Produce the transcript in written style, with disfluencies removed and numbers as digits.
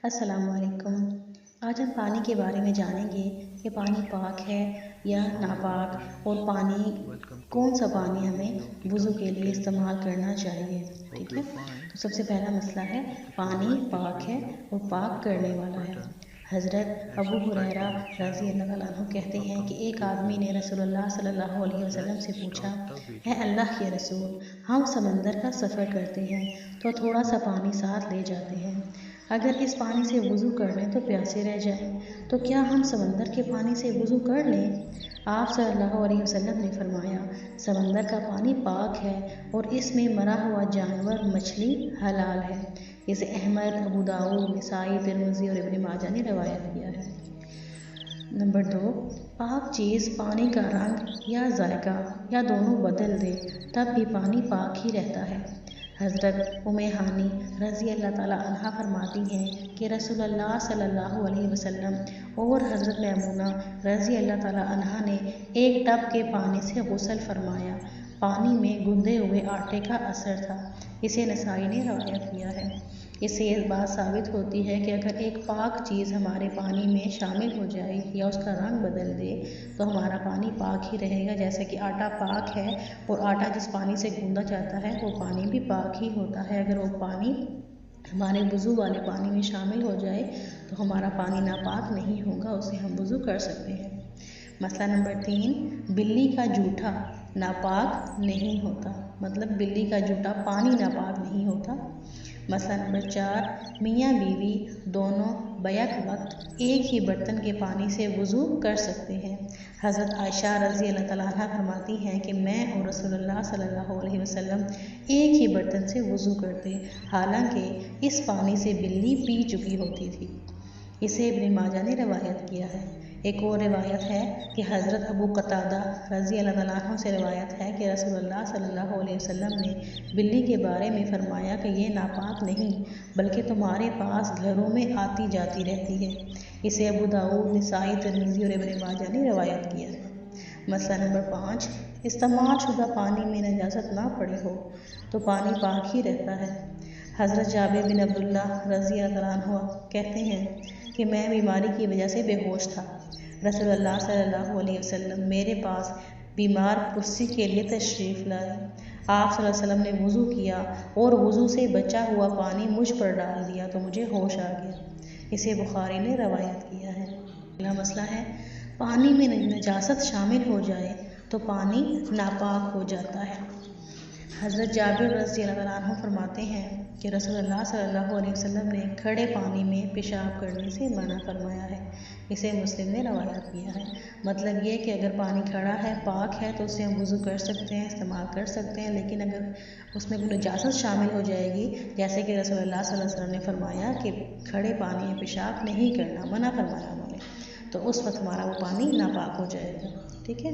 अस्सलाम वालेकुम। आज हम पानी के बारे में जानेंगे कि पानी पाक है या नापाक और पानी कौन सा पानी हमें वुज़ू के लिए इस्तेमाल करना चाहिए। ठीक है, तो सबसे पहला मसला है पानी पाक है और पाक करने वाला है। हज़रत अबू हुरैरा रज़ी अल्लाह तआला अन्हु कहते हैं कि एक आदमी ने रसूलुल्लाह सल्लल्लाहु अलैहि वसल्लम से पूछा, है अल्लाह के रसूल, हम समंदर का सफ़र करते हैं तो थोड़ा सा पानी साथ ले जाते हैं। अगर इस पानी से वुज़ू कर लें तो प्यासे रह जाएं, तो क्या हम समंदर के पानी से वुज़ू कर लें? आप सल्लल्लाहु अलैहि वसल्लम ने फरमाया, समंदर का पानी पाक है और इसमें मरा हुआ जानवर मछली हलाल है। इसे अहमद, अबू दाऊद, निसाई, तिरमिज़ी और इब्न माजा ने रवायत किया है। नंबर 2, पाक चीज़ पानी का रंग या जायका या दोनों बदल दे तब भी पानी पाक ही रहता है। हज़रत उम्मे हानी रज़ी अल्लाह ताला अन्हा फरमाती हैं कि रसूलुल्लाह सल्लल्लाहु अलैहि वसल्लम और हज़रत मैमूना रज़ी अल्लाह ताला अन्हा ने एक टब के पानी से गुस्ल फरमाया। पानी में गूंदे हुए आटे का असर था। इसे नसाई ने रवायत किया है। इससे ये बात साबित होती है कि अगर एक पाक चीज़ हमारे पानी में शामिल हो जाए या उसका रंग बदल दे तो हमारा पानी पाक ही रहेगा। जैसे कि आटा पाक है और आटा जिस पानी से गूंदा जाता है वो पानी भी पाक ही होता है। अगर वो पानी हमारे वुज़ू वाले पानी में शामिल हो जाए तो हमारा पानी नापाक नहीं होगा, उसे हम वुज़ू कर सकते हैं। मसला नंबर 3, बिल्ली का जूठा नापाक नहीं होता, मतलब बिल्ली का जूठा पानी नापाक नहीं होता। मसला नंबर 4, मियाँ बीवी दोनों बैक वक्त एक ही बर्तन के पानी से वुज़ू कर सकते हैं। हज़रत आयशा रज़ी अल्लाह तआला अन्हा फरमाती हैं कि मैं और रसूलुल्लाह सल्लल्लाहु अलैहि वसल्लम एक ही बर्तन से वुज़ू करते, हालांकि इस पानी से बिल्ली पी चुकी होती थी। इसे इब्न माजा ने रवायत किया है। एक और रिवायत है कि हज़रत अबू कतादा रज़ी अल्लाह तआला अन्हु से रिवायत है कि रसूलुल्लाह सल्लल्लाहु अलैहि वसल्लम ने बिल्ली के बारे में फरमाया कि ये नापाक नहीं बल्कि तुम्हारे पास घरों में आती जाती रहती है। इसे अबू दाऊद, निसाई, तिरमिज़ी और इब्न माजा ने रवायत किया है। मसला नंबर 5, इस्तेमाल शुदा पानी में नजासत ना पड़ी हो तो पानी पाक ही रहता है। हज़रत जाबिर बिन अब्दुल्लाह रज़ी अल्लाह तआला अन्हु कहते हैं कि मैं बीमारी की वजह से बेहोश था। रसूलुल्लाह सल्लल्लाहु अलैहि वसल्लम मेरे पास बीमार कुर्सी के लिए तशरीफ़ लाए। आप सल्लल्लाहु अलैहि वसल्लम ने वुज़ू किया और वुज़ू से बचा हुआ पानी मुझ पर डाल दिया तो मुझे होश आ गया। इसे बुखारी ने रवायत किया है। अगला मसला है पानी में नजासत शामिल हो जाए तो पानी नापाक हो जाता है। हज़रत जाबिर रज़ी अल्लाह अन्हु फरमाते हैं कि रसूलुल्लाह सल्लल्लाहु अलैहि वसल्लम ने खड़े पानी में पेशाब करने से मना फरमाया है। इसे मुस्लिम ने रवायत किया है। मतलब ये कि अगर पानी खड़ा है, पाक है तो उससे हम वुज़ू कर सकते हैं, इस्तेमाल कर सकते हैं, लेकिन अगर उसमें कोई नजासत शामिल हो जाएगी, जैसे कि रसूलुल्लाह सल्लल्लाहु अलैहि वसल्लम ने फरमाया कि खड़े पानी में पेशाब नहीं करना, मना फरमाया उन्होंने, तो उस वक्त हमारा वो पानी नापाक हो जाएगा। ठीक है।